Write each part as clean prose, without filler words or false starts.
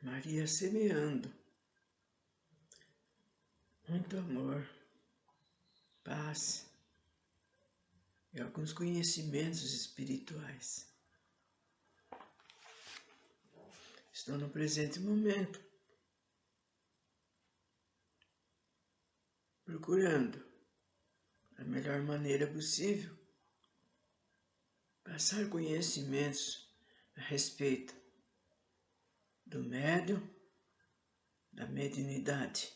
Maria semeando muito amor, paz e alguns conhecimentos espirituais. Estou no presente momento, procurando da melhor maneira possível passar conhecimentos a respeito do médium, da mediunidade,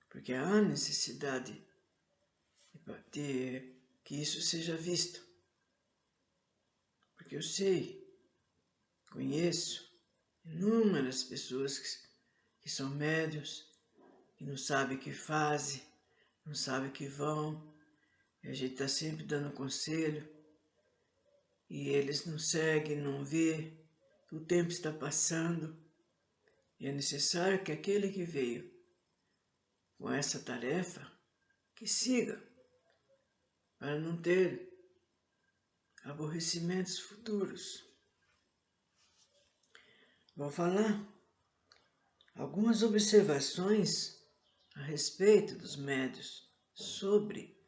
porque há necessidade de que isso seja visto, porque eu sei, conheço inúmeras pessoas que são médiuns, que não sabem o que fazem, não sabem o que vão, e a gente está sempre dando conselho, e eles não seguem, não vê, o tempo está passando, e é necessário que aquele que veio com essa tarefa, que siga, para não ter aborrecimentos futuros. Vou falar algumas observações a respeito dos médiuns, sobre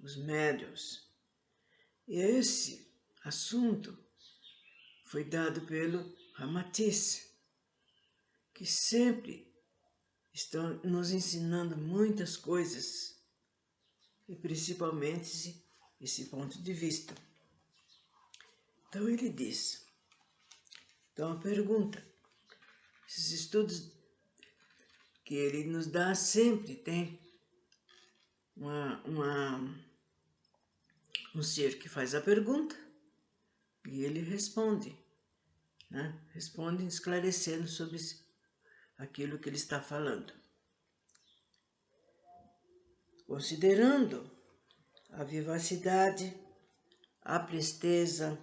os médiuns. E esse assunto foi dado pelo Ramatiz, que sempre estão nos ensinando muitas coisas, e principalmente esse ponto de vista. Então ele diz, então a pergunta, esses estudos que ele nos dá sempre tem um ser que faz a pergunta e ele responde, né? Responde esclarecendo sobre aquilo que ele está falando. Considerando a vivacidade, a presteza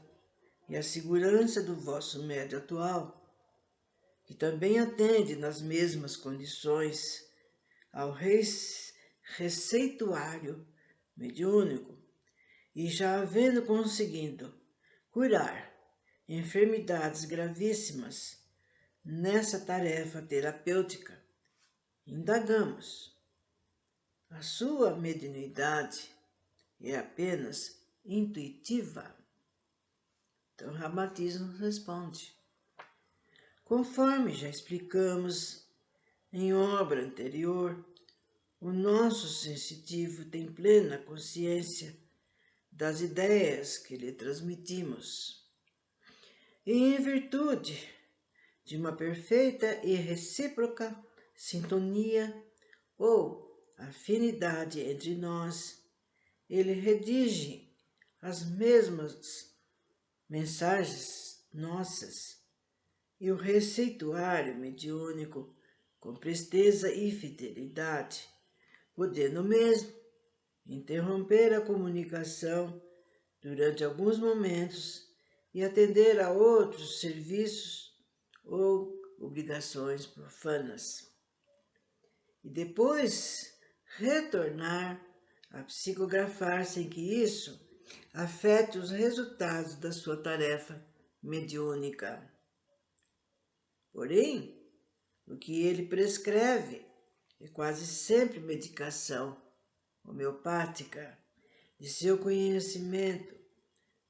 e a segurança do vosso médio atual, que também atende nas mesmas condições ao receituário mediúnico, e já havendo conseguido curar enfermidades gravíssimas nessa tarefa terapêutica, indagamos. A sua mediunidade é apenas intuitiva? Então, Ramatiz nos responde. Conforme já explicamos em obra anterior, o nosso sensitivo tem plena consciência das ideias que lhe transmitimos. E em virtude de uma perfeita e recíproca sintonia ou afinidade entre nós, ele redige as mesmas mensagens nossas e o receituário mediúnico com presteza e fidelidade, podendo mesmo interromper a comunicação durante alguns momentos e atender a outros serviços ou obrigações profanas. E depois retornar a psicografar sem que isso afete os resultados da sua tarefa mediúnica. Porém, o que ele prescreve é quase sempre medicação homeopática de seu conhecimento,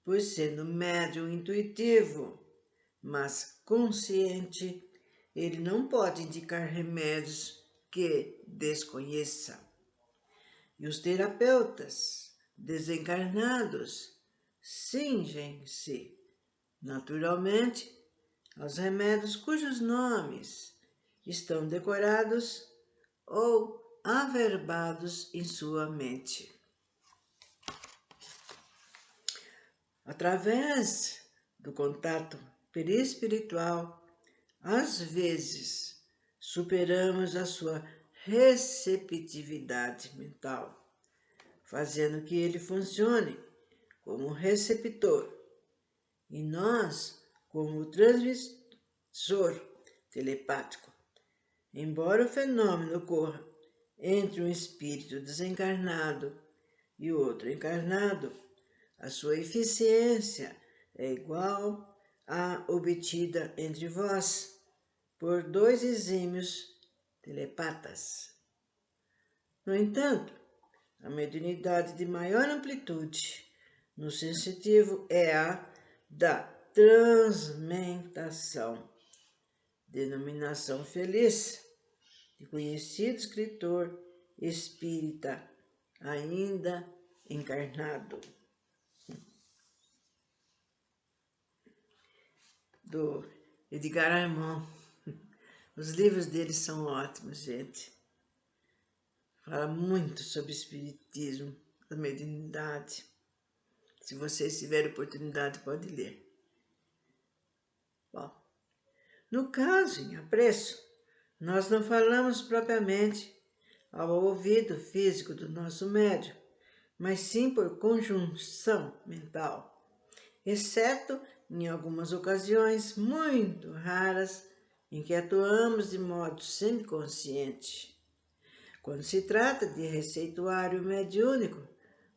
pois sendo médium intuitivo, mas consciente, ele não pode indicar remédios que desconheça. E os terapeutas desencarnados cingem-se, naturalmente, aos remédios cujos nomes estão decorados ou averbados em sua mente. Através do contato perispiritual, às vezes superamos a sua receptividade mental, fazendo que ele funcione como receptor e nós como transmissor telepático. Embora o fenômeno ocorra entre um espírito desencarnado e outro encarnado, a sua eficiência é igual à obtida entre vós, por 2 exímios telepatas. No entanto, a mediunidade de maior amplitude no sensitivo é a da transmentação, denominação feliz de conhecido escritor espírita ainda encarnado, do Edgar Armand. Os livros dele são ótimos, gente. Fala muito sobre espiritismo, a mediunidade. Se vocês tiverem oportunidade, pode ler. Bom, no caso, em apreço, nós não falamos propriamente ao ouvido físico do nosso médium, mas sim por conjunção mental, exceto em algumas ocasiões muito raras em que atuamos de modo semiconsciente. Quando se trata de receituário mediúnico,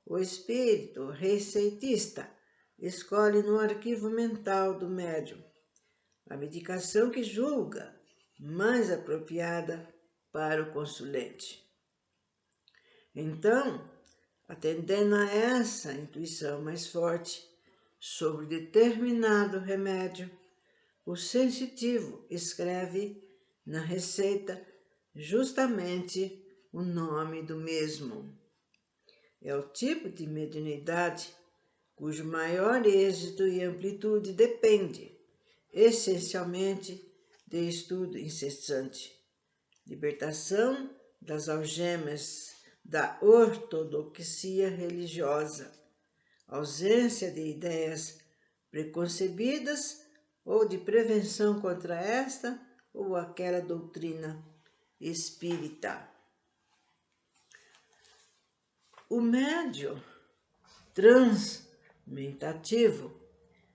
o espírito receitista escolhe no arquivo mental do médium a medicação que julga mais apropriada para o consulente. Então, atendendo a essa intuição mais forte sobre determinado remédio, o sensitivo escreve na receita justamente o nome do mesmo. É o tipo de mediunidade cujo maior êxito e amplitude depende, essencialmente, de estudo incessante, libertação das algemas da ortodoxia religiosa, ausência de ideias preconcebidas ou de prevenção contra esta ou aquela doutrina espírita. O médium transmentativo,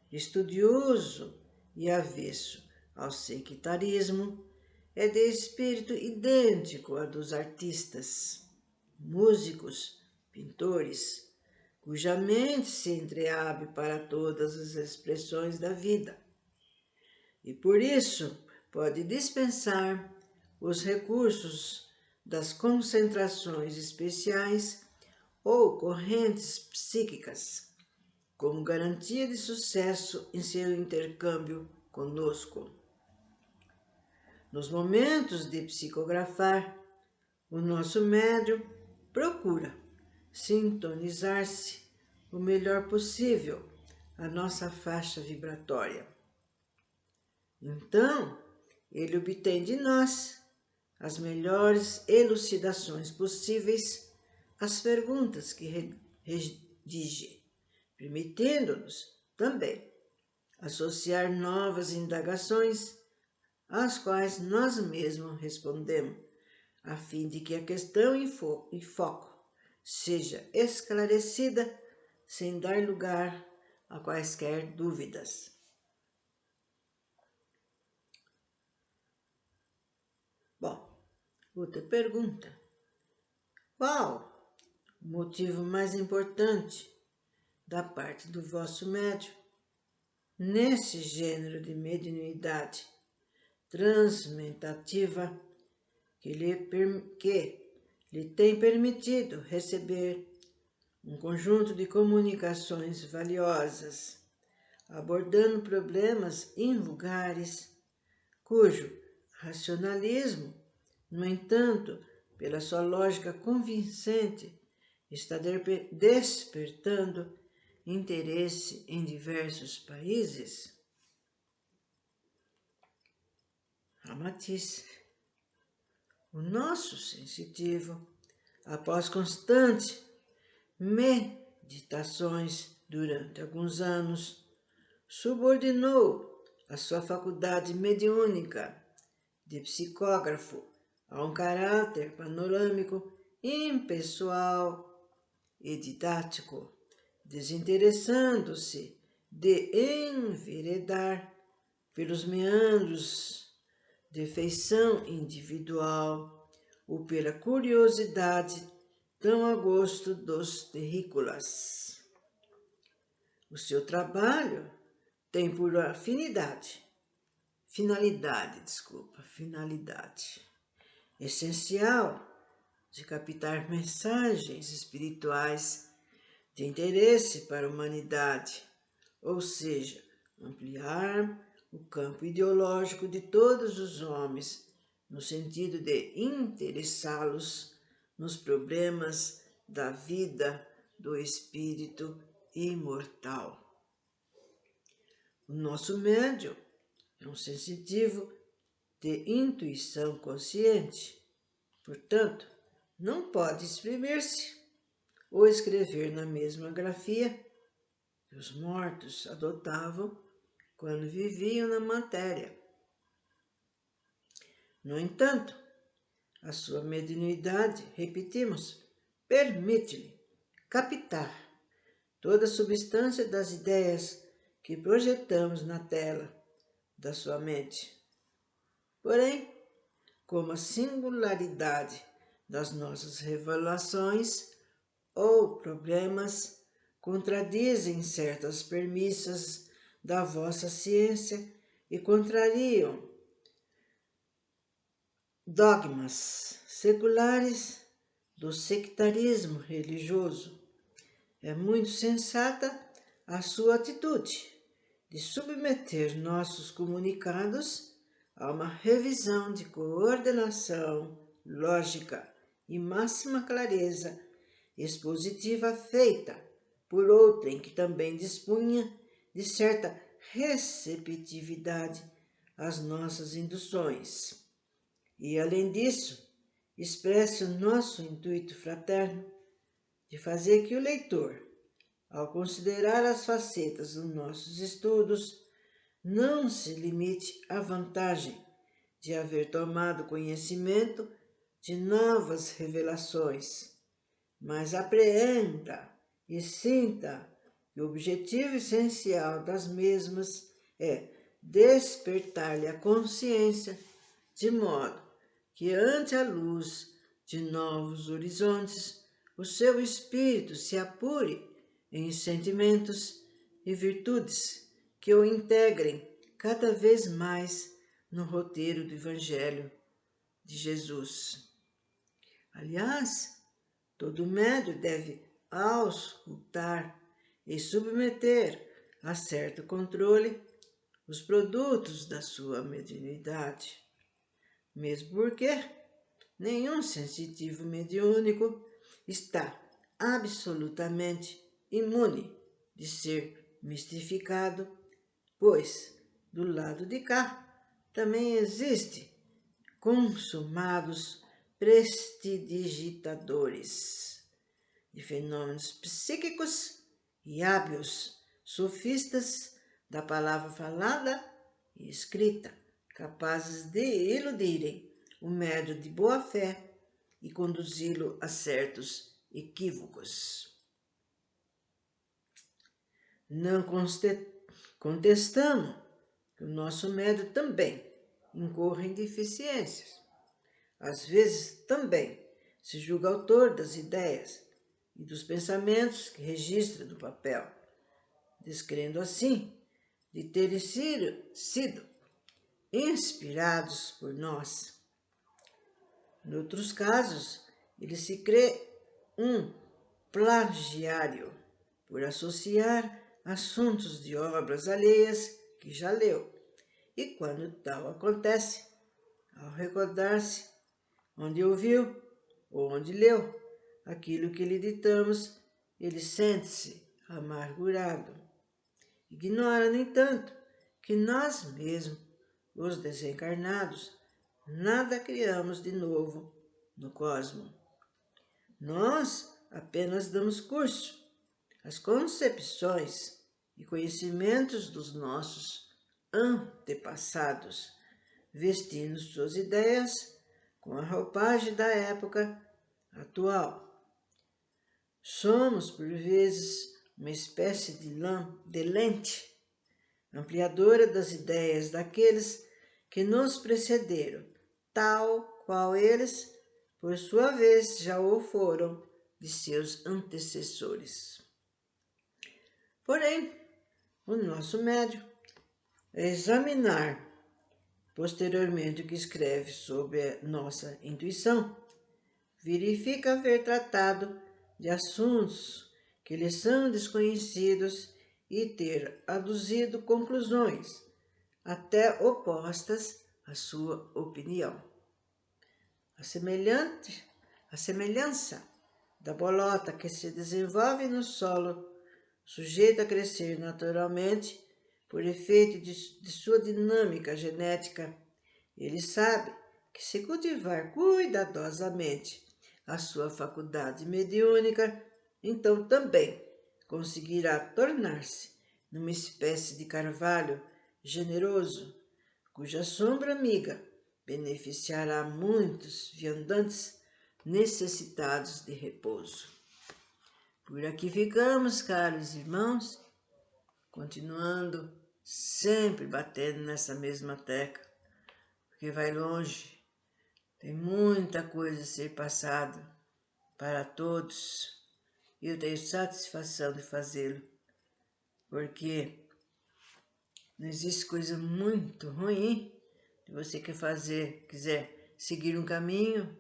estudioso e avesso ao sectarismo, é de espírito idêntico a dos artistas, músicos, pintores, cuja mente se entreabre para todas as expressões da vida, e por isso pode dispensar os recursos das concentrações especiais ou correntes psíquicas, como garantia de sucesso em seu intercâmbio conosco. Nos momentos de psicografar, o nosso médium procura sintonizar-se o melhor possível a nossa faixa vibratória. Então, ele obtém de nós as melhores elucidações possíveis às perguntas que redige, permitindo-nos também associar novas indagações às quais nós mesmos respondemos, a fim de que a questão em foco seja esclarecida sem dar lugar a quaisquer dúvidas. Bom, outra pergunta. Qual o motivo mais importante da parte do vosso médium nesse gênero de mediunidade transmentativa que lhe tem permitido receber um conjunto de comunicações valiosas, abordando problemas invulgares, cujo racionalismo, no entanto, pela sua lógica convincente, está despertando interesse em diversos países? Ramatiz. O nosso sensitivo, após constantes meditações durante alguns anos, subordinou a sua faculdade mediúnica de psicógrafo a um caráter panorâmico, impessoal e didático, desinteressando-se de enveredar pelos meandros de feição individual ou pela curiosidade tão a gosto dos terrícolas. O seu trabalho tem por afinidade finalidade essencial de captar mensagens espirituais de interesse para a humanidade, ou seja, ampliar o campo ideológico de todos os homens, no sentido de interessá-los nos problemas da vida do espírito imortal. O nosso médium é um sensitivo de intuição consciente, portanto, não pode exprimir-se ou escrever na mesma grafia que os mortos adotavam quando viviam na matéria. No entanto, a sua mediunidade, repetimos, permite-lhe captar toda a substância das ideias que projetamos na tela da sua mente. Porém, como a singularidade das nossas revelações ou problemas contradizem certas premissas da vossa ciência e contrariam dogmas seculares do sectarismo religioso, é muito sensata a sua atitude de submeter nossos comunicados a uma revisão de coordenação lógica e máxima clareza expositiva feita por outrem que também dispunha de certa receptividade às nossas induções. E, além disso, expresse o nosso intuito fraterno de fazer que o leitor, ao considerar as facetas dos nossos estudos, não se limite à vantagem de haver tomado conhecimento de novas revelações, mas apreenda e sinta que o objetivo essencial das mesmas é despertar-lhe a consciência de modo que, ante a luz de novos horizontes, o seu espírito se apure em sentimentos e virtudes que o integrem cada vez mais no roteiro do Evangelho de Jesus. Aliás, todo médium deve auscultar e submeter a certo controle os produtos da sua mediunidade, mesmo porque nenhum sensitivo mediúnico está absolutamente imune de ser mistificado, pois, do lado de cá, também existe consumados prestidigitadores de fenômenos psíquicos e hábeis sofistas da palavra falada e escrita, capazes de iludirem o médium de boa fé e conduzi-lo a certos equívocos. Não contestamos que o nosso médium também incorre em deficiências. Às vezes também se julga autor das ideias e dos pensamentos que registra no papel, descrendo assim de terem sido inspirados por nós. Em outros casos, ele se crê um plagiário por associar assuntos de obras alheias que já leu. E quando tal acontece, ao recordar-se onde ouviu ou onde leu aquilo que lhe ditamos, ele sente-se amargurado. Ignora, no entanto, que nós mesmos, os desencarnados, nada criamos de novo no cosmos. Nós apenas damos curso às concepções e conhecimentos dos nossos antepassados, vestindo suas ideias com a roupagem da época atual. Somos, por vezes, uma espécie de lente ampliadora das ideias daqueles que nos precederam, tal qual eles, por sua vez, já o foram de seus antecessores. Porém, o nosso médium, a examinar posteriormente o que escreve sobre a nossa intuição, verifica haver tratado de assuntos que lhe são desconhecidos e ter aduzido conclusões até opostas à sua opinião. A semelhança da bolota que se desenvolve no solo, sujeita a crescer naturalmente por efeito de sua dinâmica genética, ele sabe que se cultivar cuidadosamente a sua faculdade mediúnica, então também conseguirá tornar-se numa espécie de carvalho generoso, cuja sombra amiga beneficiará muitos viandantes necessitados de repouso. Por aqui ficamos, caros irmãos, continuando sempre batendo nessa mesma tecla, porque vai longe, tem muita coisa a ser passada para todos e eu tenho satisfação de fazê-lo, porque não existe coisa muito ruim se você quiser seguir um caminho,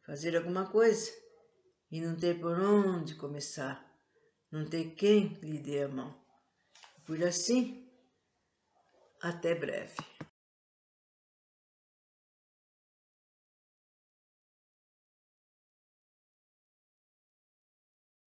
fazer alguma coisa e não ter por onde começar, não ter quem lhe dê a mão. Por assim, até breve.